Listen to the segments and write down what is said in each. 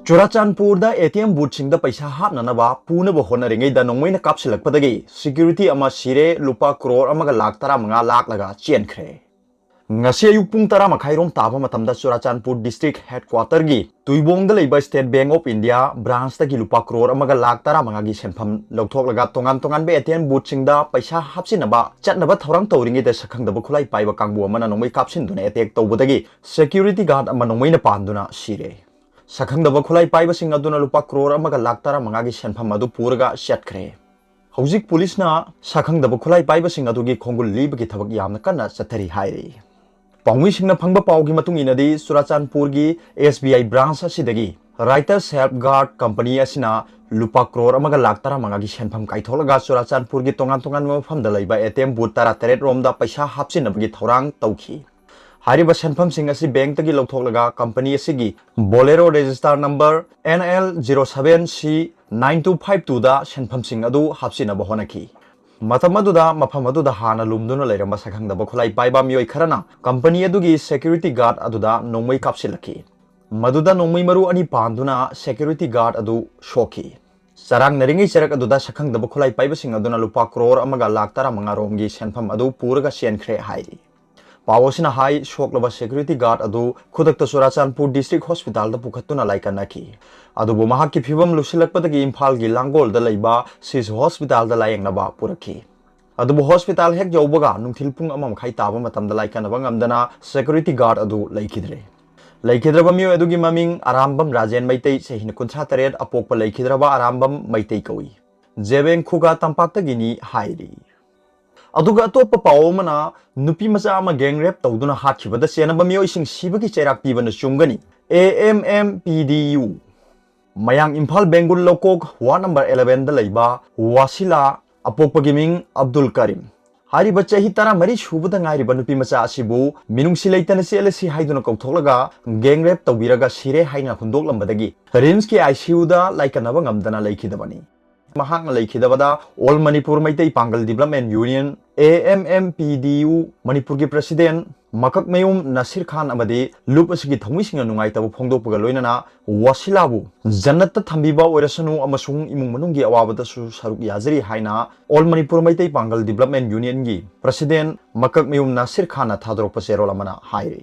Churachandpur ATM booth पैसा हापनबा पूनब होनरिंगैद नोंमैना कापसिलकपदगी security सिरे लुपा करोड़ लाख 15 लाख चेनख्रे ngasi ayuk pung 10 makhairong taba matamda Churachandpur district headquarter की Tuibong State Bank of India branch की लुपा करोड़ लाख 15 की सेंफम लौथोकलगा तोंगान तोंगान बे एटीएम बूथ सिंगदा पैसा हापसिनबा चटनबा थौरांग तौरिंगैद सखंगदब खुलाई पाइबा कांगबु अमना नोंमै कापसिनदुना अटैक तौबदगी सिक्यूरिटी गार्ड अमा नोंमैना पांदुना सिरे सखंगदब खुलाई पाइबसिंग अदुना लुपा करोड़ लाख 15 की सेंफम अदु पूरगा चटख्रे हौजिक पुलिसना सखंगदब खुलाई पाइबसिंग अदुगी खोंगुल लीबगी थबक यामना कन्ना चथरी हाइरी पाउंगिसिंगना फंगबा पाउगी मतुंग इनदी चुराचानपुर की SBI ब्रांच असिदगी राइटर्स हेल्प गार्ड कंपनी असिना लुपा करोड़ लाख 15 की सेंफम काइथोलगा चुराचानपुर की तोंगान तोंगान मफमदा लैबा एटीएम बूथ 13 रोमदा पैसा हापसिनबगी थौरांग तौखी हारिबा सेंफम सिंग असि बैंक तगी लौथोकलगा कंपनी असिगी Bolero register number NL 07C 9252 दा सेंफम सिंग अदु हापसिनबा होनखी मतमदुदा मफमदुदा हाना लुमदुना लेरम सखंगदब खुलाई पाइबा मियोय खरना कंपनी अदुगी सिक्यूरिटी गार्ड अदुदा नोंमै कापसिलखी मदुदा नोंमै मरु अनि पांदुना सिक्यूरिटी गार्ड अदु शोखी सरंग नरिंगै चरक अदुदा सखंगदब खुलाई पाइबसिंग अदुना लुपा करोड़ लाख 15 रोमगी सेंफम अदु पूरगा सेनख्रे हाइरी पावोसिना हाई शोकलबा सिक्यूरिटी गार्ड अदु खुदक्ता चुराचानपुर डिस्ट्रिक्ट हॉस्पिटल दा पुखत्तुना लाइकनखी अदुबु महाकी फिबम लुसिलकपदगी इम्फाल की लांगोल दा लैबा सिस हॉस्पिटल दा लायंगनबा पुरखी अदुबु हॉस्पिटल हेक यौबगा नुंथिल पुंग अमा मखाई ताबा मतमदा लाइकनबा ngamdana सिक्यूरिटी गार्ड अदु लैखिद्रबा मियो अदुगी ममिंग आरामबम राजेन मैतै सहिन 53 अपोकपा लैखिद्रबा आरामबम मैतै कौई जेबेंग खुगा तंपाक्तगिनी हाइरी अदुगा अतोप पावमना नुपी मचा अमा gang rape तौदुना हाखिबदा सेनबा मियोइसिंग सिबगी चैराक पीबना चुंगनी AMMPDU मयांग Imphal बेंगुल लोकोक ward number 11 दा लैबा वासिला अपोकपगी मिंग अब्दुल करीम हारिबा चही 13 सुबदा ngairiba nupi macha asibu minungsi leitana selasi haiduna kautholaga gang rape tawbiraga sire haina hundoklambadagi rims ki ICU da laikanaba ngamdana leikidabani mahang leikidabada all manipur maitai pangal development union AMMPDU manipur ki president makak mayum nasir khan amadi lup asigi thongmising nungai tabu phongdokpaga loinana wasilabu jannat thambiba oirasanu amasung imung manunggi awabada su saruk yazari haina all manipur maitai pangal development union gi president makak mayum nasir khan thadrokpa serol amana hairi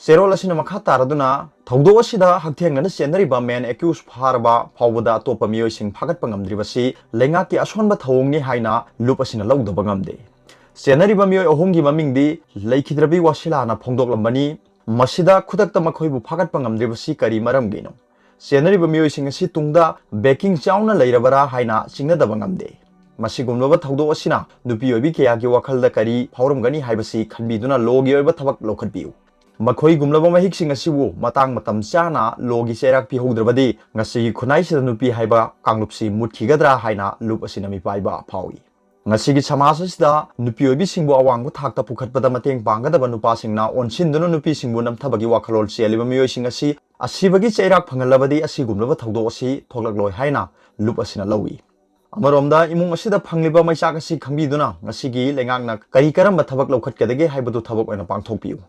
serol asina makha taraduna thaudo asida hakthengna senariba man accused pharba phawbada topa miyoising phagatpa ngamdribasi lenga ki asonba thawngni haina lup asina lawdaba ngamde सेनरिबा मियोय अहोंगी ममिंगदी लैखिद्रबी वासिलाना फोंदोकलंबनी मसिदा खुदक्ता मखोइबु फागतपा ngamdribasi करी मरमगेनो सेनरिबा मियोयसिंग असि तुंगदा baking Chowna लैरबरा हाइना सिंगदबा ngamde मसिगुमलबा थौदो असिना नुपी ओइबी केयागी वाखलदा करी फावरमगनी हाइबसी खनबीदुना लोगी ओइबा थबक लोखतबिउ मखोइ गुमलबा महिकसिंग असिबु मतांग मतम चाना लोगी सेराक पिहोद्रबदी ngasi खुनाइसिदा नुपी हाइबा कांगलुपसि मुटखिगदरा हाइना loop असिना मिपाइबा फावी ngasi gi samasa sida nupi obi singbu awang bu thakta pukhatpada mateng pangadaba nupa singna onsin nupi singbu namthabagi wakhalol cheliba miyo sing asibagi chairak phangalabadi asigumlaba thawdo asi thoklakloi haina lup asina lawi amaromda imung asida phangliba maichak asi khambiduna ngasi gi lengangna kari karamba thabak lokhatkadage haibadu thabak oina pangthokpiu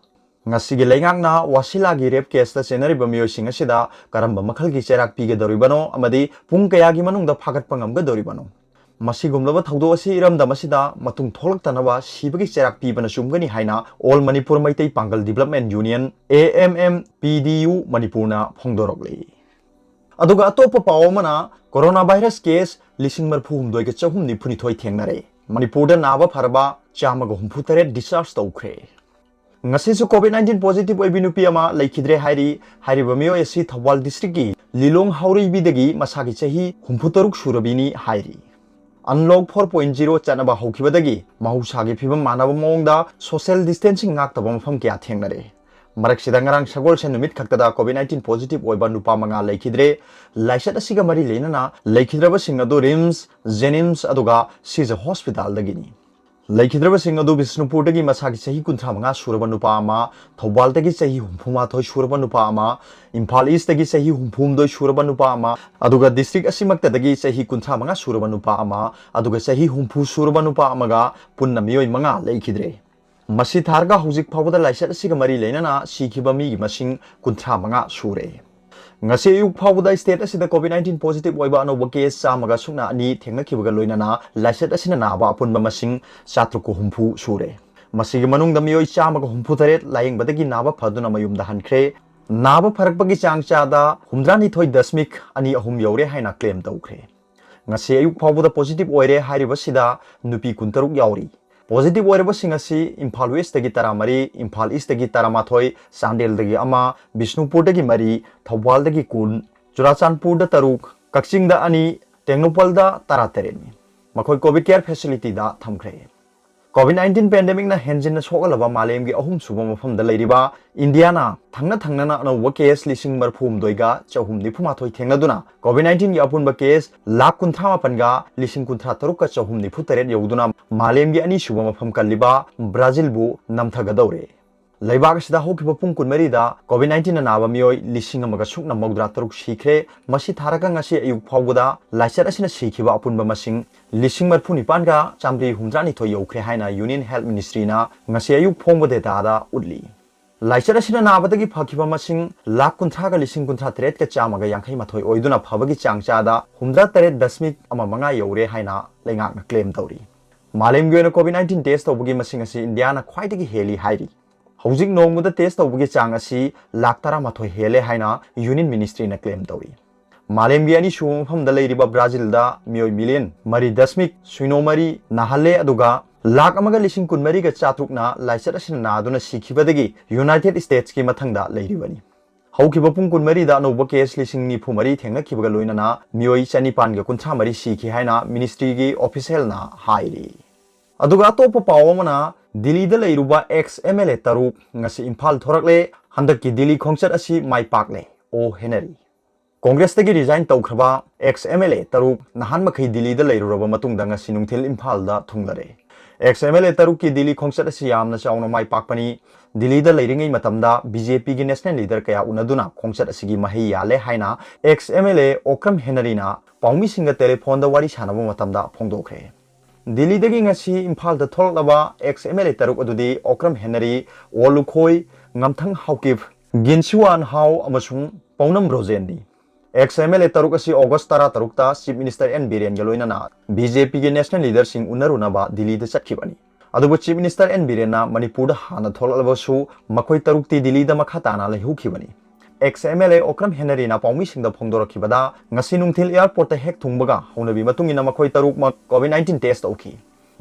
ngasi gi lengangna wasila gi rape case ta senariba miyo sing asida karamba makhal gi chairak pige doribano amadi pung kaya gi manungda phagat pangam ga doribano मसिगुमलबा थौदो असि इरमदा मसिदा मतुंग थोलक्तनबा सिबगी चेराक पीबना चुमगनी हाइना all Manipur Meitei Pangal development union AMMPDU मणिपुरना फोंदोरकले अदुगा अतोप पावमना कोरोना वायरस केस 1942 के चहुम निफुनिथोय थेंगनरे मणिपुरदा नाबा फरबा चामगा हुमफुतरे डिस्चार्ज तौख्रे ngasisu COVID-19 positive oibinupi ama laikhidre hairiba miyo asi thawal district ki lilong hauribidagi masagi chahi humfutaruk surabini hairi Unlock 4.0 chanaba hokibadagi mahusagi phibam manaba mongda social distancing ngakta mafam kya thengnare marak sidangarang sagol sen numit khaktada COVID-19 positive oiba nupa manga laikhidre laisat asiga mari lenana laikhidraba singadu rims jenims aduga siza hospital dagini laikhidraba singadu bisnupur dagi masagi sahi 35 suraba nupa ama thobal dagi sahi 33 suraba nupa ama imphal east dagi sahi 32 suraba nupa ama aduga district asimakta dagi sahi 35 suraba nupa ama aduga sahi 30 suraba nupa amaga punna miyoi manga laikhidre masi tharga hujik phawda laisat asiga mari leinana sikhiba mi gi masing 35 sure ngasi ayuk phawda state asida COVID-19 positive oiba anoba case chamaga sukna ani thengnakibaga loinana laiset asina naba apunba masing 750 sure masigi manungda miyoi chamaga humphutaret layingbadagi naba phaduna mayumda hankhre naba pharakpagi changchada 72.8 ani ahum yaure haina claim tawkhre ngasi ayuk phawda positive oire hairibasida nupi 13 yauri positive oirabasing asi Imphal West dagi taramari Imphal East dagi taramathoi Sandel dagi ama Bishnupur dagi mari Thawbal dagi kun Churachandpur da taruk Kakching da ani Tengnopal da taratereni makhoi covid care facility da thamkhre COVID-19 pandemic na henjin na sogalaba malem gi ahum suba mafam da leiriba India na thangna na no case lising marphum doiga chahum ni phuma thoi thengna duna COVID-19 gi apun ba case lakh kunthama panga lising kunthra taruk ka chahum ni phutare yoduna malem gi ani suba mafam kaliba Brazil bu namthaga daure Laibak sida hokiba pung kunmari da COVID-19 na naba miyoi lising amaga sukna mawdra taruk sikre masi tharaka ngasi ayuk phawda laisat asina sikiba apunba masing lising marphu nipan ga chamri humdrani thoi yokre haina Union Health Ministry na ngasi ayuk phongba data da utli laisat asina naba dagi phakiba masing lakh kunthra ga lising kunthra tret ka chamaga yankhai mathoi oiduna phabagi changcha da humdra tret dasmik ama manga yore haina lengak na claim tawri malem gi na COVID-19 test tawbagi masing asi India na khwaidagi heli hairi Housing nongmuda test tawbagi chang asi lakh tara mathoi hele haina Union Ministry na claim tawri malem gi ani sum pham da leiriba Brazil da miyoi million mari dasmik suino mari nahalle aduga lakh amaga lising kun mari ga chatruk na laisat asina na aduna sikhibadagi United States ki mathangda leiribani haukiba pung kun mari da no case lising ni phumari thengna kibaga loina na miyoi chanipan ga kuntha mari sikhi haina ministry gi official na hairi aduga topa pawamana Delhi da leiruba ex MLA taruk ngasi Imphal thorakle handaki Delhi khongchat asi mai pakle o Henry Congress tagi resign tawkhraba ex MLA taruk nahan makhai Delhi da leiruraba matung da ngasi nungthil Imphal da thunglare ex MLA taruk ki Delhi khongchat asi yamna chauna mai pakpani Delhi da leiringai matamda BJP gi national leader kaya unaduna khongchat asi gi mahi yale haina ex MLA Okram Henry na paumi singa telephone da wari sanaba matamda phongdokre Delhi dagi ngasi Imphal da tholaba ex MLA taruk adudi Okram Henry Olukhoi ngamthang haukip Ginsuan Hau amasung Paunam Rosendi ex MLA taruk asi August tara tarukta Chief Minister N Biren galoina na BJP gi national leader sing unarunaba Delhi da chakhibani adubu Chief Minister N Biren na Manipur da hana tholaba su makhoi tarukti Delhi da makhata na lehukibani ex MLA Okram Henry na paumi singda phongdorakibada ngasi nungthil airport ta hek thungbaga honabi matungina makhoi taruk mak COVID-19 test auki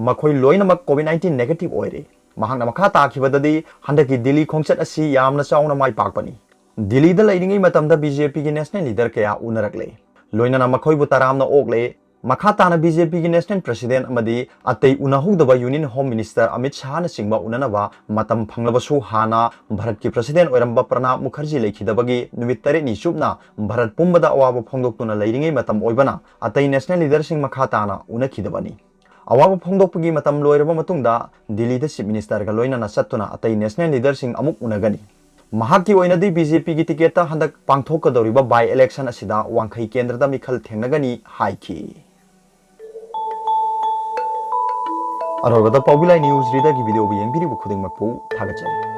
makhoi loina mak COVID-19 negative oire mahangna makha ta khibadadi handaki Delhi khongchat asi yamna chauna mai pakpani Delhi da leiringai matamda BJP gi national leader kaya unarakle loina na makhoi bu taramna okle makha tana BJP gi national president amadi atei unahudaba Union Home Minister Amit Shah na singba unanaba matam phanglabasu hana Bharat ki president oiramba Pranab Mukherjee leikhidabagi numit tare ni chupna Bharat pumbada awaba phongdoktuna leiringai matam oibana atei national leader sing makha tana unakhidabani awaba phongdokpagi matam loiraba matungda Delhi da chief minister ga loina na sattuna atei national leader sing amuk unagani mahaki oinadi BJP gi ticket ta handak pangthokadoriba by election asida wangkhai kendra da mikhal thengnagani haiki Arorgada Pawbilai News Reader ki video bi yengbiri bu khuding makpu thagachari